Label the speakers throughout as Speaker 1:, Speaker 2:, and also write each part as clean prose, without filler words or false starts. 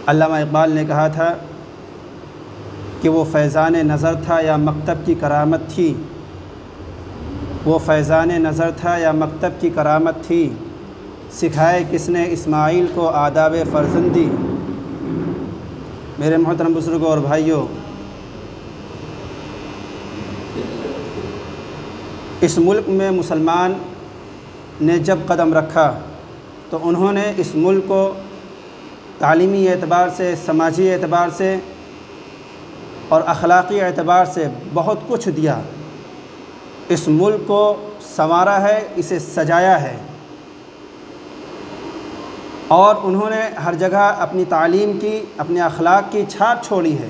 Speaker 1: علامہ اقبال نے کہا تھا کہ وہ فیضان نظر تھا یا مکتب کی کرامت تھی، وہ فیضان نظر تھا یا مکتب کی کرامت تھی، سکھائے کس نے اسماعیل کو آداب فرزندی۔ میرے محترم بزرگوں اور بھائیوں، اس ملک میں مسلمان نے جب قدم رکھا تو انہوں نے اس ملک کو تعلیمی اعتبار سے، سماجی اعتبار سے اور اخلاقی اعتبار سے بہت کچھ دیا۔ اس ملک کو سنوارا ہے، اسے سجایا ہے، اور انہوں نے ہر جگہ اپنی تعلیم کی، اپنے اخلاق کی چھاپ چھوڑی ہے۔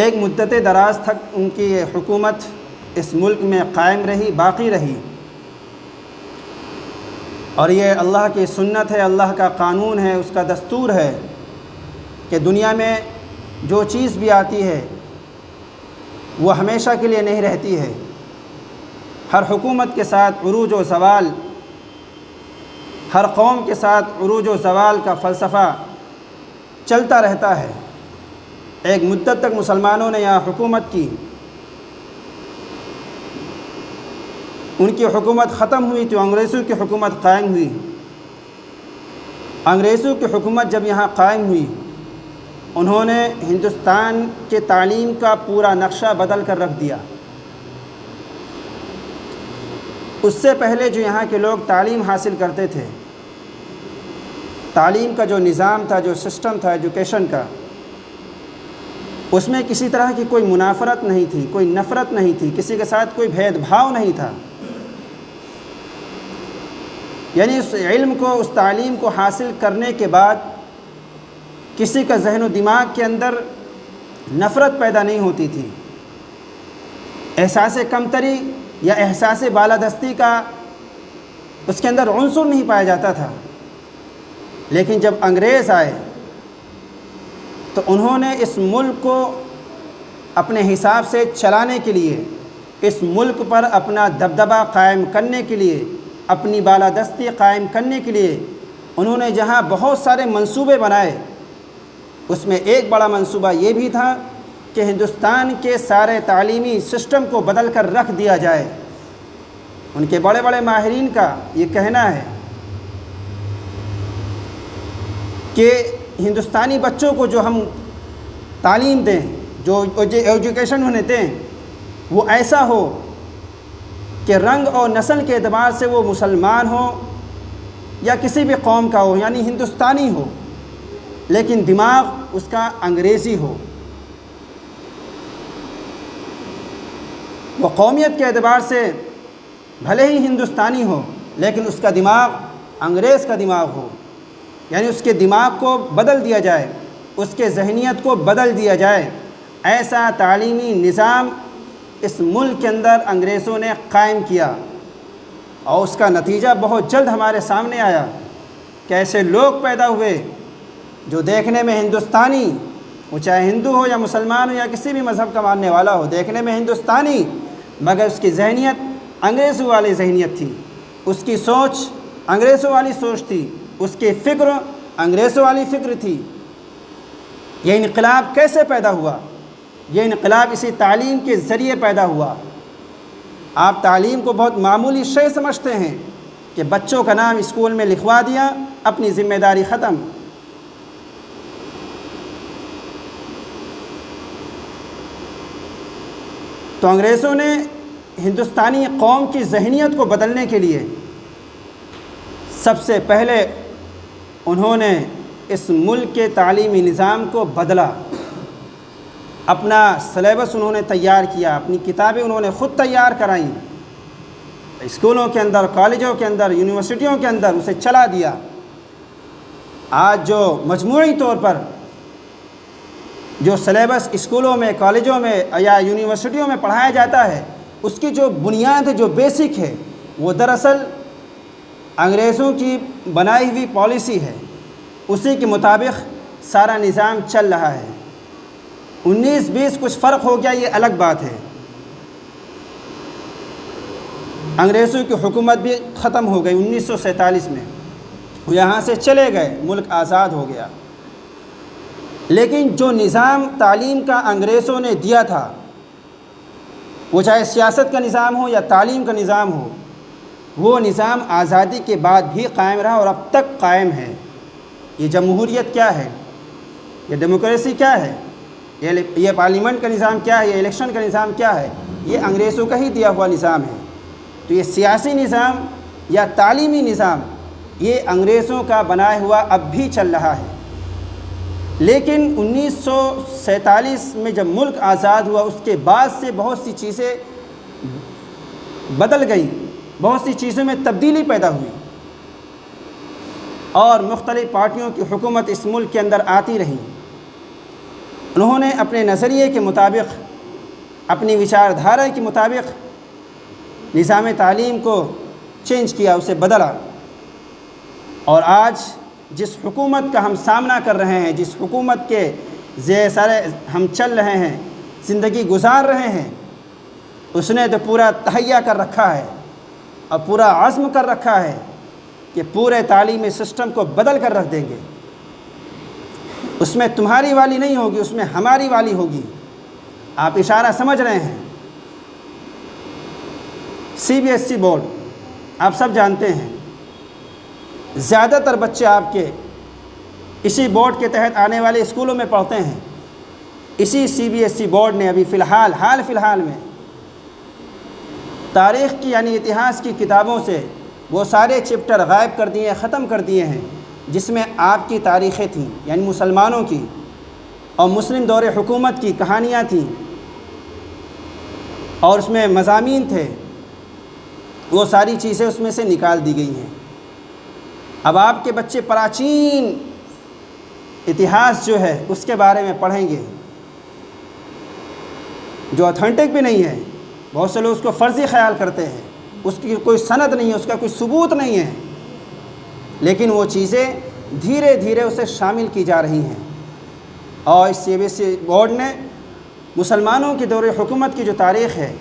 Speaker 1: ایک مدت دراز تک ان کی یہ حکومت اس ملک میں قائم رہی، باقی رہی، اور یہ اللہ کی سنت ہے، اللہ کا قانون ہے، اس کا دستور ہے کہ دنیا میں جو چیز بھی آتی ہے وہ ہمیشہ کے لیے نہیں رہتی ہے۔ ہر حکومت کے ساتھ عروج و زوال، ہر قوم کے ساتھ عروج و زوال کا فلسفہ چلتا رہتا ہے۔ ایک مدت تک مسلمانوں نے یہاں حکومت کی، ان کی حکومت ختم ہوئی تو انگریزوں کی حکومت قائم ہوئی۔ انگریزوں کی حکومت جب یہاں قائم ہوئی، انہوں نے ہندوستان کے تعلیم کا پورا نقشہ بدل کر رکھ دیا۔ اس سے پہلے جو یہاں کے لوگ تعلیم حاصل کرتے تھے، تعلیم کا جو نظام تھا، جو سسٹم تھا ایجوکیشن کا، اس میں کسی طرح کی کوئی منافرت نہیں تھی، کوئی نفرت نہیں تھی، کسی کے ساتھ کوئی بھید بھاؤ نہیں تھا۔ یعنی اس علم کو، اس تعلیم کو حاصل کرنے کے بعد کسی کا ذہن و دماغ کے اندر نفرت پیدا نہیں ہوتی تھی، احساس کمتری یا احساس بالادستی کا اس کے اندر عنصر نہیں پایا جاتا تھا۔ لیکن جب انگریز آئے تو انہوں نے اس ملک کو اپنے حساب سے چلانے کے لیے، اس ملک پر اپنا دبدبہ قائم کرنے کے لیے، اپنی بالادستی قائم کرنے کے لیے انہوں نے جہاں بہت سارے منصوبے بنائے، اس میں ایک بڑا منصوبہ یہ بھی تھا کہ ہندوستان کے سارے تعلیمی سسٹم کو بدل کر رکھ دیا جائے۔ ان کے بڑے بڑے ماہرین کا یہ کہنا ہے کہ ہندوستانی بچوں کو جو ہم تعلیم دیں، جو ایجوکیشن انہیں دیں، وہ ایسا ہو کہ رنگ اور نسل کے اعتبار سے وہ مسلمان ہو یا کسی بھی قوم کا ہو، یعنی ہندوستانی ہو، لیکن دماغ اس کا انگریزی ہو۔ وہ قومیت کے اعتبار سے بھلے ہی ہندوستانی ہو، لیکن اس کا دماغ انگریز کا دماغ ہو، یعنی اس کے دماغ کو بدل دیا جائے، اس کے ذہنیت کو بدل دیا جائے۔ ایسا تعلیمی نظام اس ملک کے اندر انگریزوں نے قائم کیا، اور اس کا نتیجہ بہت جلد ہمارے سامنے آیا کہ ایسے لوگ پیدا ہوئے جو دیکھنے میں ہندوستانی، وہ چاہے ہندو ہو یا مسلمان ہو یا کسی بھی مذہب کا ماننے والا ہو، دیکھنے میں ہندوستانی، مگر اس کی ذہنیت انگریزوں والی ذہنیت تھی، اس کی سوچ انگریزوں والی سوچ تھی، اس کی فکر انگریزوں والی فکر تھی۔ یہ انقلاب کیسے پیدا ہوا؟ یہ انقلاب اسی تعلیم کے ذریعے پیدا ہوا۔ آپ تعلیم کو بہت معمولی شے سمجھتے ہیں کہ بچوں کا نام اسکول میں لکھوا دیا، اپنی ذمہ داری ختم۔ تو انگریزوں نے ہندوستانی قوم کی ذہنیت کو بدلنے کے لیے سب سے پہلے انہوں نے اس ملک کے تعلیمی نظام کو بدلا، اپنا سلیبس انہوں نے تیار کیا، اپنی کتابیں انہوں نے خود تیار کرائیں، اسکولوں کے اندر، کالجوں کے اندر، یونیورسٹیوں کے اندر اسے چلا دیا۔ آج جو مجموعی طور پر جو سلیبس اسکولوں میں، کالجوں میں یا یونیورسٹیوں میں پڑھایا جاتا ہے، اس کی جو بنیاد ہے، جو بیسک ہے، وہ دراصل انگریزوں کی بنائی ہوئی پالیسی ہے، اسی کے مطابق سارا نظام چل رہا ہے۔ 19-20 کچھ فرق ہو گیا، یہ الگ بات ہے۔ انگریزوں کی حکومت بھی ختم ہو گئی 1947 میں، وہ یہاں سے چلے گئے، ملک آزاد ہو گیا۔ لیکن جو نظام تعلیم کا انگریزوں نے دیا تھا، وہ چاہے سیاست کا نظام ہو یا تعلیم کا نظام ہو، وہ نظام آزادی کے بعد بھی قائم رہا اور اب تک قائم ہے۔ یہ جمہوریت کیا ہے؟ یہ ڈیموکریسی کیا ہے؟ یہ پارلیمنٹ کا نظام کیا ہے؟ یہ الیکشن کا نظام کیا ہے؟ یہ انگریزوں کا ہی دیا ہوا نظام ہے۔ تو یہ سیاسی نظام یا تعلیمی نظام یہ انگریزوں کا بنایا ہوا اب بھی چل رہا ہے۔ لیکن 1947 میں جب ملک آزاد ہوا، اس کے بعد سے بہت سی چیزیں بدل گئیں، بہت سی چیزوں میں تبدیلی پیدا ہوئی، اور مختلف پارٹیوں کی حکومت اس ملک کے اندر آتی رہیں۔ انہوں نے اپنے نظریے کے مطابق، اپنی وچار دھارا کے مطابق نظام تعلیم کو چینج کیا، اسے بدلا، اور آج جس حکومت کا ہم سامنا کر رہے ہیں، جس حکومت کے زیر سر ہم چل رہے ہیں، زندگی گزار رہے ہیں، اس نے تو پورا تہیہ کر رکھا ہے اور پورا عزم کر رکھا ہے کہ پورے تعلیمی سسٹم کو بدل کر رکھ دیں گے۔ اس میں تمہاری والی نہیں ہوگی، اس میں ہماری والی ہوگی۔ آپ اشارہ سمجھ رہے ہیں۔ CBSE بورڈ آپ سب جانتے ہیں، زیادہ تر بچے آپ کے اسی بورڈ کے تحت آنے والے اسکولوں میں پڑھتے ہیں۔ اسی CBSE بورڈ نے ابھی حال فی الحال میں تاریخ کی یعنی اتہاس کی کتابوں سے وہ سارے چپٹر غائب کر دیے، ختم کر دیے ہیں جس میں آپ کی تاریخیں تھیں، یعنی مسلمانوں کی اور مسلم دور حکومت کی کہانیاں تھیں، اور اس میں مضامین تھے، وہ ساری چیزیں اس میں سے نکال دی گئی ہیں۔ اب آپ کے بچے پراچین اتہاس جو ہے اس کے بارے میں پڑھیں گے جو اتھینٹک بھی نہیں ہے۔ بہت سے لوگ اس کو فرضی خیال کرتے ہیں، اس کی کوئی سند نہیں ہے، اس کا کوئی ثبوت نہیں ہے، لیکن وہ چیزیں دھیرے دھیرے اسے شامل کی جا رہی ہیں۔ اور اس CBSE بورڈ نے مسلمانوں کی دور حکومت کی جو تاریخ ہے،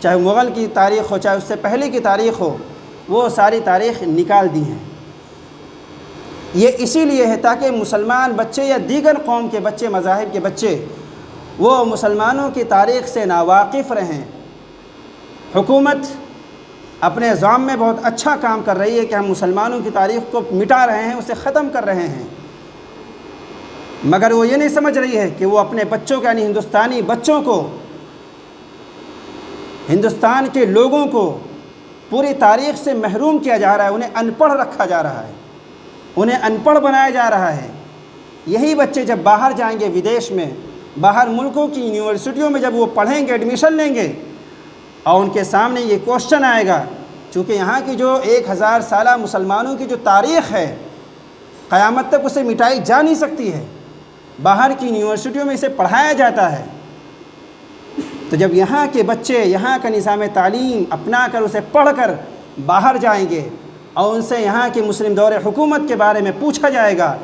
Speaker 1: چاہے مغل کی تاریخ ہو، چاہے اس سے پہلے کی تاریخ ہو، وہ ساری تاریخ نکال دی ہیں۔ یہ اسی لیے ہے تاکہ مسلمان بچے یا دیگر قوم کے بچے، مذاہب کے بچے، وہ مسلمانوں کی تاریخ سے ناواقف رہیں۔ حکومت اپنے نظام میں بہت اچھا کام کر رہی ہے کہ ہم مسلمانوں کی تاریخ کو مٹا رہے ہیں، اسے ختم کر رہے ہیں، مگر وہ یہ نہیں سمجھ رہی ہے کہ وہ اپنے بچوں کو یعنی ہندوستانی بچوں کو، ہندوستان کے لوگوں کو پوری تاریخ سے محروم کیا جا رہا ہے، انہیں ان پڑھ رکھا جا رہا ہے، انہیں ان پڑھ بنایا جا رہا ہے۔ یہی بچے جب باہر جائیں گے، ودیش میں، باہر ملکوں کی یونیورسٹیوں میں جب وہ پڑھیں گے، ایڈمیشن لیں گے، اور ان کے سامنے یہ کوشچن آئے گا، چونکہ یہاں کی جو 1000 سالہ مسلمانوں کی جو تاریخ ہے، قیامت تک اسے مٹائی جا نہیں سکتی ہے، باہر کی یونیورسٹیوں میں اسے پڑھایا جاتا ہے۔ تو جب یہاں کے بچے یہاں کا نظام تعلیم اپنا کر اسے پڑھ کر باہر جائیں گے اور ان سے یہاں کی مسلم دور حکومت کے بارے میں پوچھا جائے گا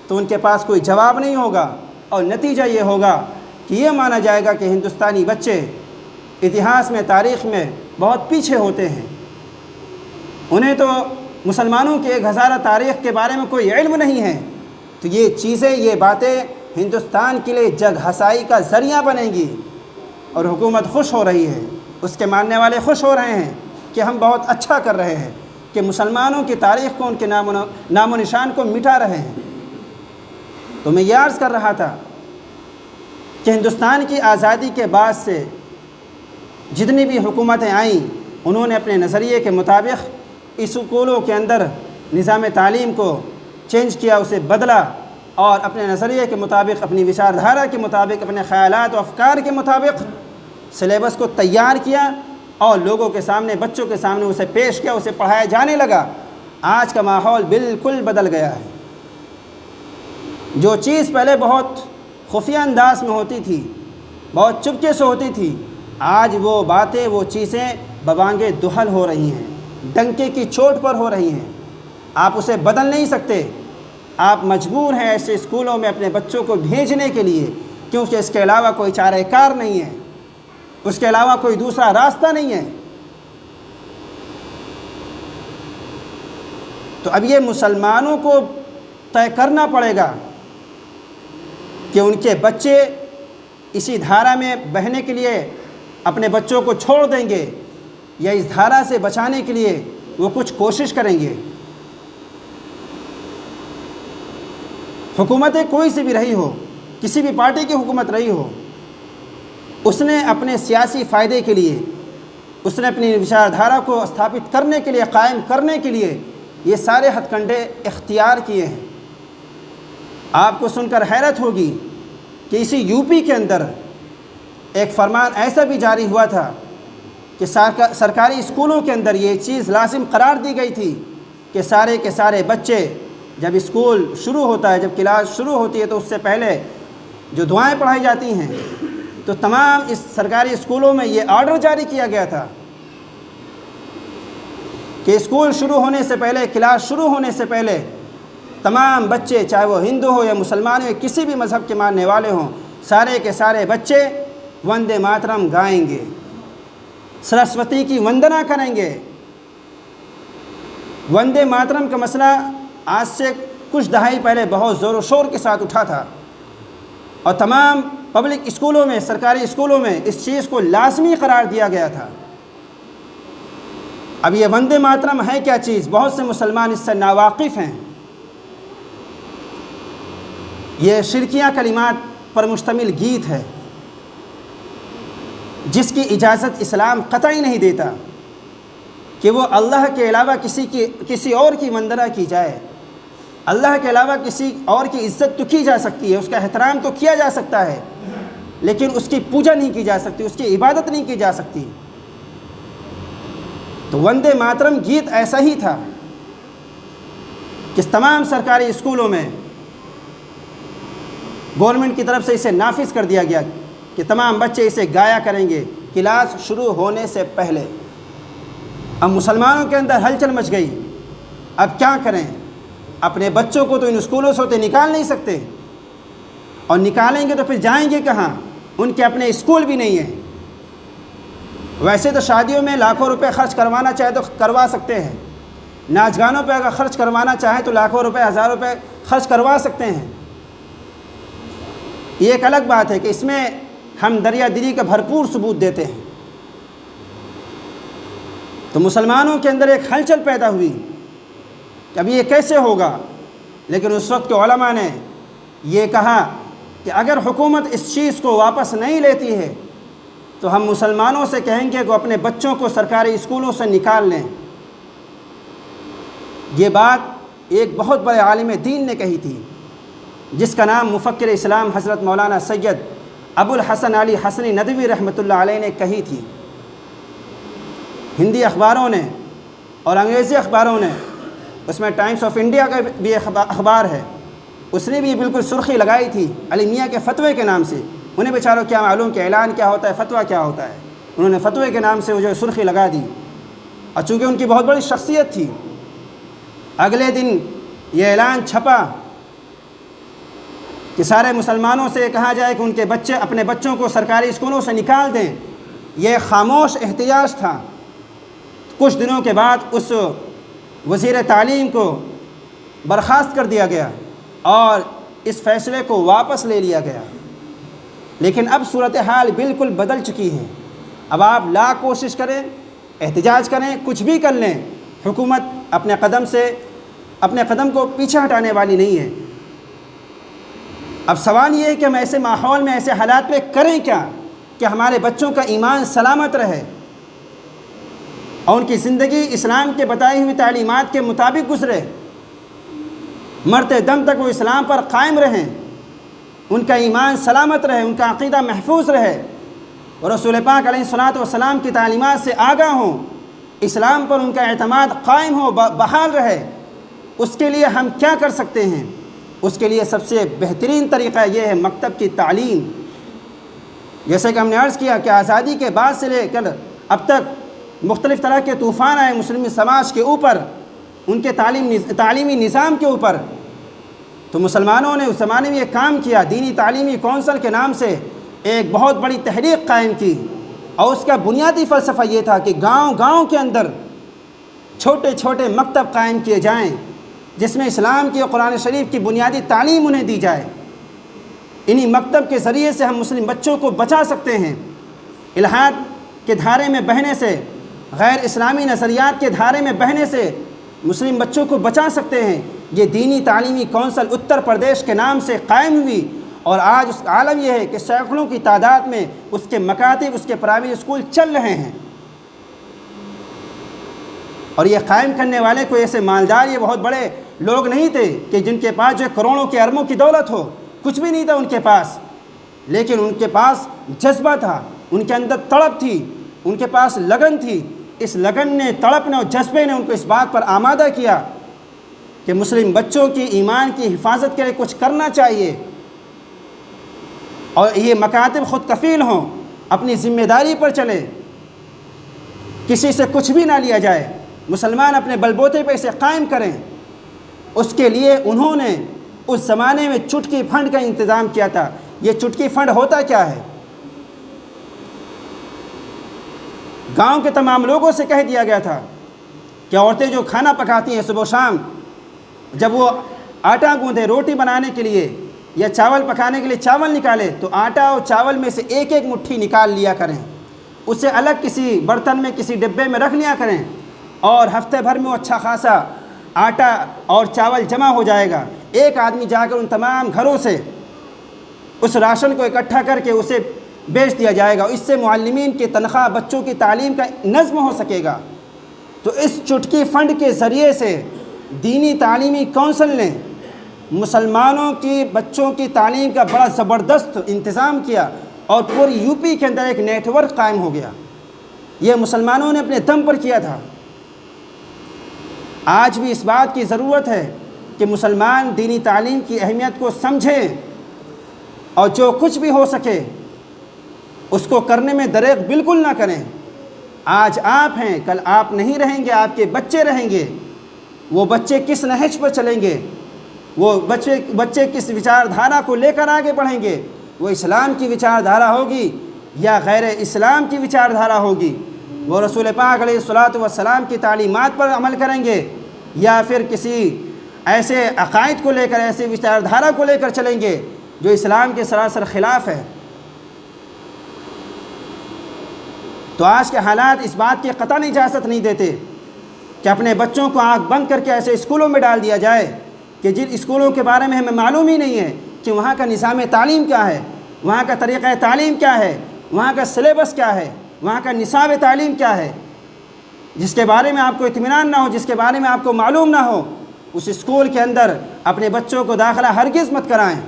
Speaker 1: تو ان کے پاس کوئی جواب نہیں ہوگا، اور نتیجہ یہ ہوگا کہ یہ مانا جائے گا کہ ہندوستانی بچے اتہاس میں، تاریخ میں بہت پیچھے ہوتے ہیں، انہیں تو مسلمانوں کی 1000 تاریخ کے بارے میں کوئی علم نہیں ہے۔ تو یہ چیزیں، یہ باتیں ہندوستان کے لیے جگ ہسائی کا ذریعہ بنیں گی، اور حکومت خوش ہو رہی ہے، اس کے ماننے والے خوش ہو رہے ہیں کہ ہم بہت اچھا کر رہے ہیں، کہ مسلمانوں کی تاریخ کو، ان کے نام و نشان کو مٹا رہے ہیں۔ تو میں یہ عرض کر رہا تھا کہ ہندوستان کی آزادی کے بعد سے جتنی بھی حکومتیں آئیں، انہوں نے اپنے نظریے کے مطابق اسکولوں کے اندر نظام تعلیم کو چینج کیا، اسے بدلا، اور اپنے نظریے کے مطابق، اپنی وچار دھارا کے مطابق، اپنے خیالات و افکار کے مطابق سلیبس کو تیار کیا اور لوگوں کے سامنے، بچوں کے سامنے اسے پیش کیا، اسے پڑھایا جانے لگا۔ آج کا ماحول بالکل بدل گیا ہے۔ جو چیز پہلے بہت خفیہ انداز میں ہوتی تھی، بہت چپکے سے ہوتی تھی، آج وہ باتیں، وہ چیزیں ببانگ دہل ہو رہی ہیں، ڈنکے کی چوٹ پر ہو رہی ہیں۔ آپ اسے بدل نہیں سکتے، آپ مجبور ہیں ایسے اسکولوں میں اپنے بچوں کو بھیجنے کے لیے، کیونکہ اس کے علاوہ کوئی چارہ کار نہیں ہے، اس کے علاوہ کوئی دوسرا راستہ نہیں ہے۔ تو اب یہ مسلمانوں کو طے کرنا پڑے گا کہ ان کے بچے اسی دھارا میں بہنے کے لیے اپنے بچوں کو چھوڑ دیں گے یا اس دھارا سے بچانے کے لیے وہ کچھ کوشش کریں گے۔ حکومتیں کوئی سی بھی رہی ہو، کسی بھی پارٹی کی حکومت رہی ہو، اس نے اپنے سیاسی فائدے کے لیے، اس نے اپنی وچار دھارا کو استھاپت کرنے کے لیے، قائم کرنے کے لیے یہ سارے ہتھ کنڈے اختیار کیے ہیں۔ آپ کو سن کر حیرت ہوگی کہ اسی یو پی کے اندر ایک فرمان ایسا بھی جاری ہوا تھا کہ سرکاری اسکولوں کے اندر یہ چیز لازم قرار دی گئی تھی کہ سارے کے سارے بچے جب اسکول شروع ہوتا ہے، جب کلاس شروع ہوتی ہے تو اس سے پہلے جو دعائیں پڑھائی جاتی ہیں، تو تمام اس سرکاری اسکولوں میں یہ آرڈر جاری کیا گیا تھا کہ اسکول شروع ہونے سے پہلے، کلاس شروع ہونے سے پہلے تمام بچے، چاہے وہ ہندو ہو یا مسلمان ہو یا کسی بھی مذہب کے ماننے والے ہوں، سارے کے سارے بچے وندے ماترم گائیں گے، سرسوتی کی وندنا کریں گے۔ وندے ماترم کا مسئلہ آج سے کچھ دہائی پہلے بہت زور و شور کے ساتھ اٹھا تھا اور تمام پبلک اسکولوں میں، سرکاری اسکولوں میں اس چیز کو لازمی قرار دیا گیا تھا۔ اب یہ وندے ماترم ہے کیا چیز؟ بہت سے مسلمان اس سے ناواقف ہیں۔ یہ شرکیہ کلمات پر مشتمل گیت ہے جس کی اجازت اسلام قطعی نہیں دیتا کہ وہ اللہ کے علاوہ کسی اور کی وندنا کی جائے۔ اللہ کے علاوہ کسی اور کی عزت تو کی جا سکتی ہے، اس کا احترام تو کیا جا سکتا ہے، لیکن اس کی پوجا نہیں کی جا سکتی، اس کی عبادت نہیں کی جا سکتی۔ تو وندے ماترم گیت ایسا ہی تھا کہ تمام سرکاری اسکولوں میں گورنمنٹ کی طرف سے اسے نافذ کر دیا گیا کہ تمام بچے اسے گایا کریں گے کلاس شروع ہونے سے پہلے۔ اب مسلمانوں کے اندر ہلچل مچ گئی، اب کیا کریں؟ اپنے بچوں کو تو ان اسکولوں سے ہوتے نکال نہیں سکتے، اور نکالیں گے تو پھر جائیں گے کہاں؟ ان کے اپنے اسکول بھی نہیں ہیں۔ ویسے تو شادیوں میں لاکھوں روپے خرچ کروانا چاہے تو کروا سکتے ہیں، ناچ گانوں پہ اگر خرچ کروانا چاہیں تو لاکھوں روپے، ہزار روپے خرچ کروا سکتے ہیں۔ یہ ایک الگ بات ہے کہ اس میں ہم دریا دلی کا بھرپور ثبوت دیتے ہیں۔ تو مسلمانوں کے اندر ایک ہلچل پیدا ہوئی کہ اب یہ کیسے ہوگا، لیکن اس وقت کے علماء نے یہ کہا کہ اگر حکومت اس چیز کو واپس نہیں لیتی ہے تو ہم مسلمانوں سے کہیں گے کہ وہ اپنے بچوں کو سرکاری اسکولوں سے نکال لیں۔ یہ بات ایک بہت بڑے عالم دین نے کہی تھی جس کا نام مفکر اسلام حضرت مولانا سید ابو الحسن علی حسنی ندوی رحمۃ اللہ علیہ نے کہی تھی۔ ہندی اخباروں نے اور انگریزی اخباروں نے، اس میں ٹائمز آف انڈیا کا بھی اخبار ہے، اس نے بھی بالکل سرخی لگائی تھی علی میاں کے فتوے کے نام سے۔ انہیں بیچاروں کیا معلوم کہ اعلان کیا ہوتا ہے، فتویٰ کیا ہوتا ہے، انہوں نے فتوے کے نام سے وہ جو سرخی لگا دی، اور چونکہ ان کی بہت بڑی شخصیت تھی، اگلے دن یہ اعلان چھپا کہ سارے مسلمانوں سے کہا جائے کہ ان کے بچے اپنے بچوں کو سرکاری اسکولوں سے نکال دیں۔ یہ خاموش احتجاج تھا۔ کچھ دنوں کے بعد اس وزیر تعلیم کو برخاست کر دیا گیا اور اس فیصلے کو واپس لے لیا گیا، لیکن اب صورتحال بالکل بدل چکی ہے۔ اب آپ لاکھ کوشش کریں، احتجاج کریں، کچھ بھی کر لیں، حکومت اپنے قدم کو پیچھے ہٹانے والی نہیں ہے۔ اب سوال یہ ہے کہ ہم ایسے ماحول میں، ایسے حالات میں کریں کیا کہ ہمارے بچوں کا ایمان سلامت رہے اور ان کی زندگی اسلام کے بتائی ہوئی تعلیمات کے مطابق گزرے، مرتے دم تک وہ اسلام پر قائم رہیں، ان کا ایمان سلامت رہے، ان کا عقیدہ محفوظ رہے، اور رسول پاک علیہ الصلوۃ والسلام کی تعلیمات سے آگاہ ہوں، اسلام پر ان کا اعتماد قائم ہو، بحال رہے۔ اس کے لیے ہم کیا کر سکتے ہیں؟ اس کے لیے سب سے بہترین طریقہ یہ ہے مکتب کی تعلیم۔ جیسے کہ ہم نے عرض کیا کہ آزادی کے بعد سے لے کر اب تک مختلف طرح کے طوفان آئے مسلم سماج کے اوپر، ان کے تعلیمی نظام کے اوپر، تو مسلمانوں نے اس زمانے میں یہ کام کیا، دینی تعلیمی کونسل کے نام سے ایک بہت بڑی تحریک قائم کی، اور اس کا بنیادی فلسفہ یہ تھا کہ گاؤں گاؤں کے اندر چھوٹے چھوٹے مکتب قائم کیے جائیں، جس میں اسلام کی اور قرآن شریف کی بنیادی تعلیم انہیں دی جائے۔ انہی مکتب کے ذریعے سے ہم مسلم بچوں کو بچا سکتے ہیں، الحاد کے دھارے میں بہنے سے، غیر اسلامی نظریات کے دھارے میں بہنے سے مسلم بچوں کو بچا سکتے ہیں۔ یہ دینی تعلیمی کونسل اتر پردیش کے نام سے قائم ہوئی، اور آج اس عالم یہ ہے کہ سینکڑوں کی تعداد میں اس کے مکاتب، اس کے پرائیویٹ اسکول چل رہے ہیں۔ اور یہ قائم کرنے والے کوئی ایسے مالدار، یہ بہت بڑے لوگ نہیں تھے کہ جن کے پاس جو کروڑوں کے اربوں کی دولت ہو، کچھ بھی نہیں تھا ان کے پاس، لیکن ان کے پاس جذبہ تھا، ان کے اندر تڑپ تھی، ان کے پاس لگن تھی۔ اس لگن نے، تڑپ نے اور جذبے نے ان کو اس بات پر آمادہ کیا کہ مسلم بچوں کی ایمان کی حفاظت کے لیے کچھ کرنا چاہیے، اور یہ مکاتب خود کفیل ہوں، اپنی ذمہ داری پر چلے، کسی سے کچھ بھی نہ لیا جائے، مسلمان اپنے بلبوتے پہ اسے قائم کریں۔ اس کے لیے انہوں نے اس زمانے میں چٹکی فنڈ کا انتظام کیا تھا۔ یہ چٹکی فنڈ ہوتا کیا ہے؟ گاؤں کے تمام لوگوں سے کہہ دیا گیا تھا کہ عورتیں جو کھانا پکاتی ہیں صبح و شام، جب وہ آٹا گوندھے روٹی بنانے کے لیے یا چاول پکانے کے لیے چاول نکالے، تو آٹا اور چاول میں سے ایک ایک مٹھی نکال لیا کریں، اسے الگ کسی برتن میں، کسی ڈبے میں رکھ لیا کریں، اور ہفتے بھر میں وہ اچھا خاصا آٹا اور چاول جمع ہو جائے گا۔ ایک آدمی جا کر ان تمام گھروں سے اس راشن کو اکٹھا کر کے اسے بیچ دیا جائے گا۔ اس سے معلمین کی تنخواہ، بچوں کی تعلیم کا نظم ہو سکے گا۔ تو اس چٹکی فنڈ کے ذریعے سے دینی تعلیمی کونسل نے مسلمانوں کی بچوں کی تعلیم کا بڑا زبردست انتظام کیا، اور پوری یو پی کے اندر ایک نیٹ ورک قائم ہو گیا۔ یہ مسلمانوں نے اپنے دم پر کیا تھا۔ آج بھی اس بات کی ضرورت ہے کہ مسلمان دینی تعلیم کی اہمیت کو سمجھیں، اور جو کچھ بھی ہو سکے اس کو کرنے میں دریغ بالکل نہ کریں۔ آج آپ ہیں، کل آپ نہیں رہیں گے، آپ کے بچے رہیں گے۔ وہ بچے کس نہج پر چلیں گے، وہ بچے کس وچار دھارا کو لے کر آگے بڑھیں گے؟ وہ اسلام کی وچار دھارا ہوگی یا غیر اسلام کی وچار دھارا ہوگی؟ وہ رسول پاک علیہ الصلاۃ والسلام کی تعلیمات پر عمل کریں گے، یا پھر کسی ایسے عقائد کو لے کر، ایسے وچار دھارا کو لے کر چلیں گے جو اسلام کے سراسر خلاف ہے؟ تو آج کے حالات اس بات کی قطعی اجازت نہیں دیتے کہ اپنے بچوں کو آنکھ بند کر کے ایسے اسکولوں میں ڈال دیا جائے کہ جن اسکولوں کے بارے میں ہمیں معلوم ہی نہیں ہے کہ وہاں کا نظام تعلیم کیا ہے، وہاں کا طریقہ تعلیم کیا ہے، وہاں کا سلیبس کیا ہے، وہاں کا نصاب تعلیم کیا ہے، جس کے بارے میں آپ کو اطمینان نہ ہو، جس کے بارے میں آپ کو معلوم نہ ہو، اس اسکول کے اندر اپنے بچوں کو داخلہ ہرگز مت کرائیں۔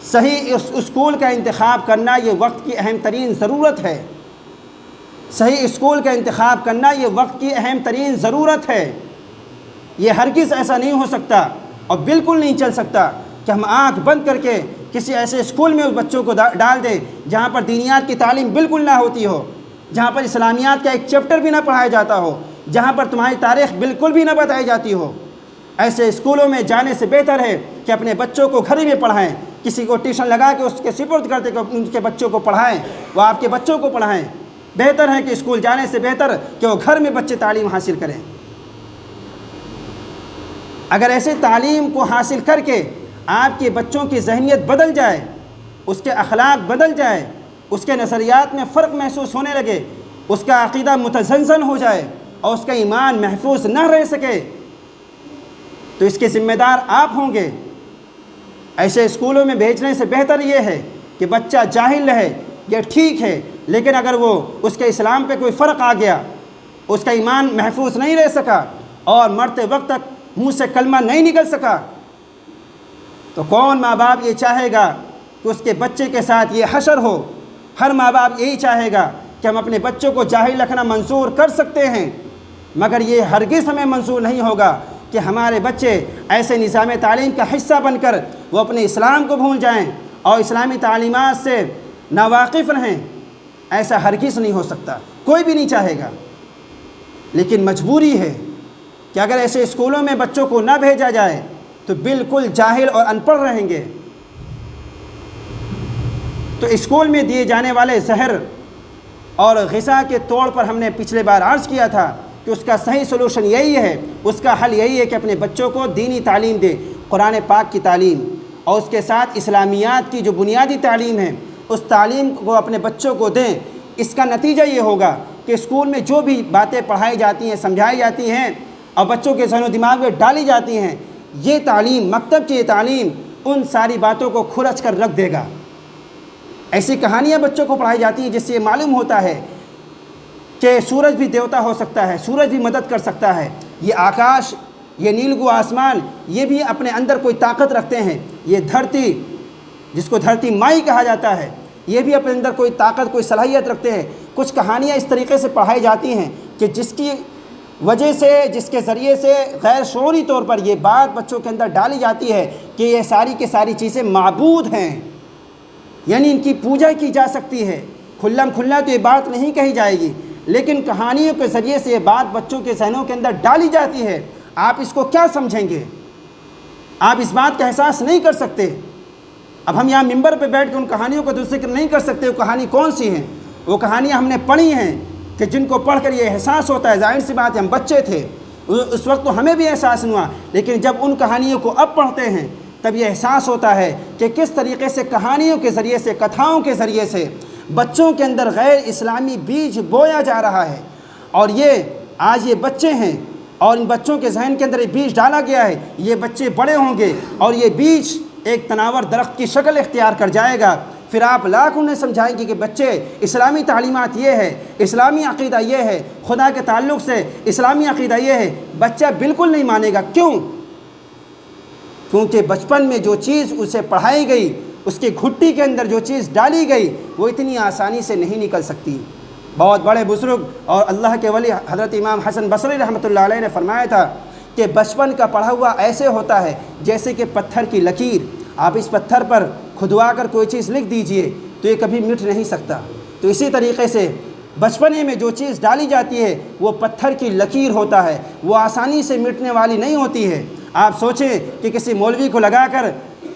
Speaker 1: صحیح اس اسکول کا انتخاب کرنا یہ وقت کی اہم ترین ضرورت ہے۔ صحیح اسکول کا انتخاب کرنا یہ وقت کی اہم ترین ضرورت ہے۔ یہ ہرگز ایسا نہیں ہو سکتا اور بالکل نہیں چل سکتا کہ ہم آنکھ بند کر کے کسی ایسے اسکول میں اس بچوں کو ڈال دیں جہاں پر دینیات کی تعلیم بالکل نہ ہوتی ہو، جہاں پر اسلامیات کا ایک چیپٹر بھی نہ پڑھایا جاتا ہو، جہاں پر تمہاری تاریخ بالکل بھی نہ بتائی جاتی ہو۔ ایسے اسکولوں میں جانے سے بہتر ہے کہ اپنے بچوں کو گھر میں پڑھائیں، کسی کو ٹیوشن لگا کے اس کے سپرد کرتے کہ ان کے بچوں کو پڑھائیں، وہ آپ کے بچوں کو پڑھائیں۔ بہتر ہے کہ اسکول جانے سے بہتر کہ وہ گھر میں بچے تعلیم حاصل کریں۔ اگر ایسے تعلیم کو حاصل کر کے آپ کے بچوں کی ذہنیت بدل جائے، اس کے اخلاق بدل جائے، اس کے نظریات میں فرق محسوس ہونے لگے، اس کا عقیدہ متزلزل ہو جائے اور اس کا ایمان محفوظ نہ رہ سکے، تو اس کے ذمہ دار آپ ہوں گے۔ ایسے اسکولوں میں بھیجنے سے بہتر یہ ہے کہ بچہ جاہل رہے، یہ ٹھیک ہے، لیکن اگر وہ اس کے اسلام پہ کوئی فرق آ گیا، اس کا ایمان محفوظ نہیں رہ سکا اور مرتے وقت تک منہ سے کلمہ نہیں نکل سکا، تو کون ماں باپ یہ چاہے گا کہ اس کے بچے کے ساتھ یہ حشر ہو؟ ہر ماں باپ یہی چاہے گا کہ ہم اپنے بچوں کو جاہل رکھنا منظور کر سکتے ہیں، مگر یہ ہرگز ہمیں منظور نہیں ہوگا کہ ہمارے بچے ایسے نظام تعلیم کا حصہ بن کر وہ اپنے اسلام کو بھول جائیں اور اسلامی تعلیمات سے ناواقف رہیں۔ ایسا ہرگز نہیں ہو سکتا، کوئی بھی نہیں چاہے گا، لیکن مجبوری ہے کہ اگر ایسے اسکولوں میں بچوں کو نہ بھیجا جائے تو بالکل جاہل اور ان پڑھ رہیں گے۔ تو اسکول میں دیے جانے والے زہر اور غذا کے طور پر ہم نے پچھلے بار عرض کیا تھا کہ اس کا صحیح سلوشن یہی ہے، اس کا حل یہی ہے کہ اپنے بچوں کو دینی تعلیم دے، قرآن پاک کی تعلیم، اور اس کے ساتھ اسلامیات کی جو بنیادی تعلیم ہے اس تعلیم کو اپنے بچوں کو دیں۔ اس کا نتیجہ یہ ہوگا کہ اسکول میں جو بھی باتیں پڑھائی جاتی ہیں، سمجھائی جاتی ہیں اور بچوں کے ذہن و دماغ میں ڈالی جاتی ہیں، یہ تعلیم، مکتب کی یہ تعلیم ان ساری باتوں کو کھرچ کر رکھ دے گا۔ ایسی کہانیاں بچوں کو پڑھائی جاتی ہیں جس سے یہ معلوم ہوتا ہے کہ سورج بھی دیوتا ہو سکتا ہے، سورج بھی مدد کر سکتا ہے، یہ آکاش، یہ نیلگو آسمان، یہ بھی اپنے اندر کوئی طاقت رکھتے ہیں، یہ دھرتی جس کو دھرتی مائی کہا جاتا ہے، یہ بھی اپنے اندر کوئی طاقت، کوئی صلاحیت رکھتے ہیں۔ کچھ کہانیاں اس طریقے سے پڑھائی جاتی ہیں کہ جس کی وجہ سے، جس کے ذریعے سے غیر شعوری طور پر یہ بات بچوں کے اندر ڈالی جاتی ہے کہ یہ ساری کی ساری چیزیں معبود ہیں، یعنی ان کی پوجا کی جا سکتی ہے۔ کھلم کھلا تو یہ بات نہیں کہی جائے گی، لیکن کہانیوں کے ذریعے سے یہ بات بچوں کے ذہنوں کے اندر ڈالی جاتی ہے۔ آپ اس کو کیا سمجھیں گے؟ آپ اس بات کا احساس نہیں کر سکتے۔ اب ہم یہاں ممبر پہ بیٹھ کے ان کہانیوں کا ذکر نہیں کر سکتے، وہ کہانی کون سی ہیں؟ وہ کہانیاں ہم نے پڑھی ہیں کہ جن کو پڑھ کر یہ احساس ہوتا ہے۔ ظاہر سی بات ہے، ہم بچے تھے اس وقت تو ہمیں بھی احساس نہیں ہوا، لیکن جب ان کہانیوں کو اب پڑھتے ہیں تب یہ احساس ہوتا ہے کہ کس طریقے سے کہانیوں کے ذریعے سے، کتھاؤں کے ذریعے سے بچوں کے اندر غیر اسلامی بیج بویا جا رہا ہے۔ اور یہ آج یہ بچے ہیں اور ان بچوں کے ذہن کے اندر یہ بیج ڈالا گیا ہے، یہ بچے بڑے ہوں گے اور یہ بیج ایک تناور درخت کی شکل اختیار کر جائے گا۔ پھر آپ لاکھ انہیں سمجھائیں گے کہ بچے اسلامی تعلیمات یہ ہے، اسلامی عقیدہ یہ ہے، خدا کے تعلق سے اسلامی عقیدہ یہ ہے، بچہ بالکل نہیں مانے گا۔ کیوں؟ کیونکہ بچپن میں جو چیز اسے پڑھائی گئی، اس کی گھٹی کے اندر جو چیز ڈالی گئی، وہ اتنی آسانی سے نہیں نکل سکتی۔ بہت بڑے بزرگ اور اللہ کے ولی حضرت امام حسن بصری رحمۃ اللہ علیہ نے فرمایا تھا کہ بچپن کا پڑھا ہوا ایسے ہوتا ہے جیسے کہ پتھر کی لکیر۔ آپ اس پتھر پر کھدوا کر کوئی چیز لکھ دیجئے تو یہ کبھی مٹ نہیں سکتا۔ تو اسی طریقے سے بچپنے میں جو چیز ڈالی جاتی ہے وہ پتھر کی لکیر ہوتا ہے، وہ آسانی سے مٹنے والی نہیں ہوتی ہے۔ آپ سوچیں کہ کسی مولوی کو لگا کر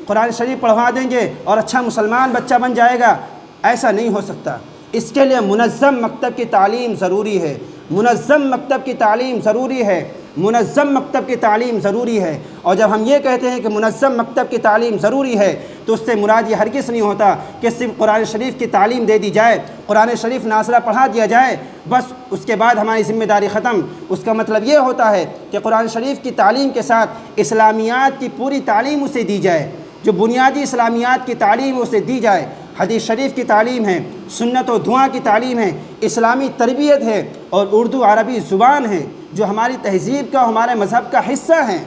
Speaker 1: قرآن شریف پڑھوا دیں گے اور اچھا مسلمان بچہ بن جائے گا، ایسا نہیں ہو سکتا۔ اس کے لیے منظم مکتب کی تعلیم ضروری ہے، منظم مکتب کی تعلیم ضروری ہے، منظم مکتب کی تعلیم ضروری ہے۔ اور جب ہم یہ کہتے ہیں کہ منظم مکتب کی تعلیم ضروری ہے تو اس سے مراد یہ ہرگز نہیں ہوتا کہ صرف قرآن شریف کی تعلیم دے دی جائے، قرآن شریف ناصرہ پڑھا دیا جائے، بس اس کے بعد ہماری ذمہ داری ختم۔ اس کا مطلب یہ ہوتا ہے کہ قرآن شریف کی تعلیم کے ساتھ اسلامیات کی پوری تعلیم اسے دی جائے، جو بنیادی اسلامیات کی تعلیم اسے دی جائے۔ حدیث شریف کی تعلیم ہے، سنت و دعا کی تعلیم ہے، اسلامی تربیت ہے اور اردو عربی زبان ہے جو ہماری تہذیب کا، ہمارے مذہب کا حصہ ہیں۔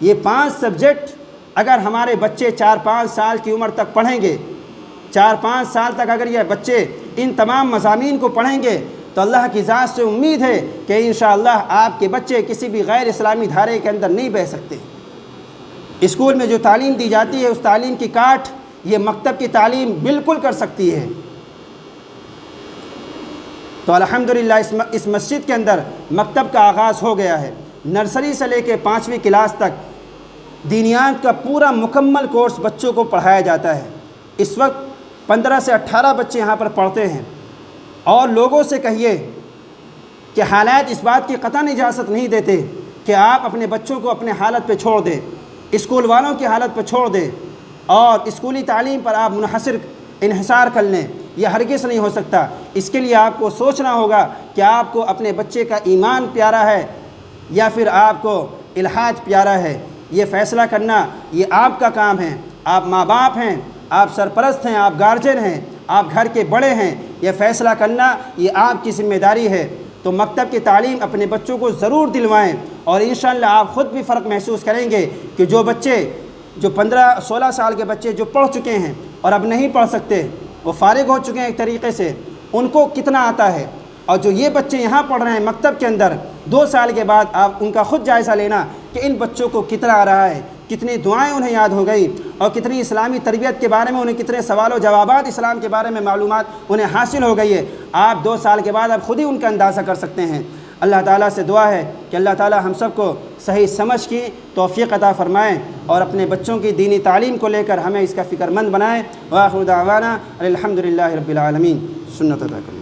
Speaker 1: یہ 5 سبجیکٹ اگر ہمارے بچے 4-5 سال کی عمر تک پڑھیں گے، 4-5 سال تک اگر یہ بچے ان تمام مضامین کو پڑھیں گے تو اللہ کی ذات سے امید ہے کہ انشاءاللہ آپ کے بچے کسی بھی غیر اسلامی دھارے کے اندر نہیں بہہ سکتے۔ اسکول میں جو تعلیم دی جاتی ہے اس تعلیم کی کاٹ یہ مکتب کی تعلیم بالکل کر سکتی ہے۔ تو الحمدللہ اس مسجد کے اندر مکتب کا آغاز ہو گیا ہے۔ نرسری سے لے کے 5ویں کلاس تک دینیات کا پورا مکمل کورس بچوں کو پڑھایا جاتا ہے۔ اس وقت 15 سے 18 بچے یہاں پر پڑھتے ہیں۔ اور لوگوں سے کہیے کہ حالات اس بات کی قطعاً اجازت نہیں دیتے کہ آپ اپنے بچوں کو اپنے حالت پہ چھوڑ دیں، اسکول والوں کی حالت پہ چھوڑ دیں اور اسکولی تعلیم پر آپ انحصار کر لیں۔ یہ ہرگز نہیں ہو سکتا۔ اس کے لیے آپ کو سوچنا ہوگا کہ آپ کو اپنے بچے کا ایمان پیارا ہے یا پھر آپ کو الحاد پیارا ہے۔ یہ فیصلہ کرنا یہ آپ کا کام ہے۔ آپ ماں باپ ہیں، آپ سرپرست ہیں، آپ گارجن ہیں، آپ گھر کے بڑے ہیں۔ یہ فیصلہ کرنا یہ آپ کی ذمہ داری ہے۔ تو مکتب کی تعلیم اپنے بچوں کو ضرور دلوائیں اور انشاءاللہ آپ خود بھی فرق محسوس کریں گے کہ جو بچے جو 15-16 سال کے بچے جو پڑھ چکے ہیں اور اب نہیں پڑھ سکتے، وہ فارغ ہو چکے ہیں ایک طریقے سے، ان کو کتنا آتا ہے، اور جو یہ بچے یہاں پڑھ رہے ہیں مکتب کے اندر 2 سال کے بعد آپ ان کا خود جائزہ لینا کہ ان بچوں کو کتنا آ رہا ہے، کتنی دعائیں انہیں یاد ہو گئی اور کتنی اسلامی تربیت کے بارے میں انہیں کتنے سوال و جوابات اسلام کے بارے میں معلومات انہیں حاصل ہو گئی ہے۔ آپ 2 سال کے بعد آپ خود ہی ان کا اندازہ کر سکتے ہیں۔ اللہ تعالیٰ سے دعا ہے کہ اللہ تعالیٰ ہم سب کو صحیح سمجھ کی توفیق عطا فرمائیں اور اپنے بچوں کی دینی تعلیم کو لے کر ہمیں اس کا فکر مند بنائیں۔ وآخر دعوانا الحمدللہ رب العالمین۔ سنت ادا کریں۔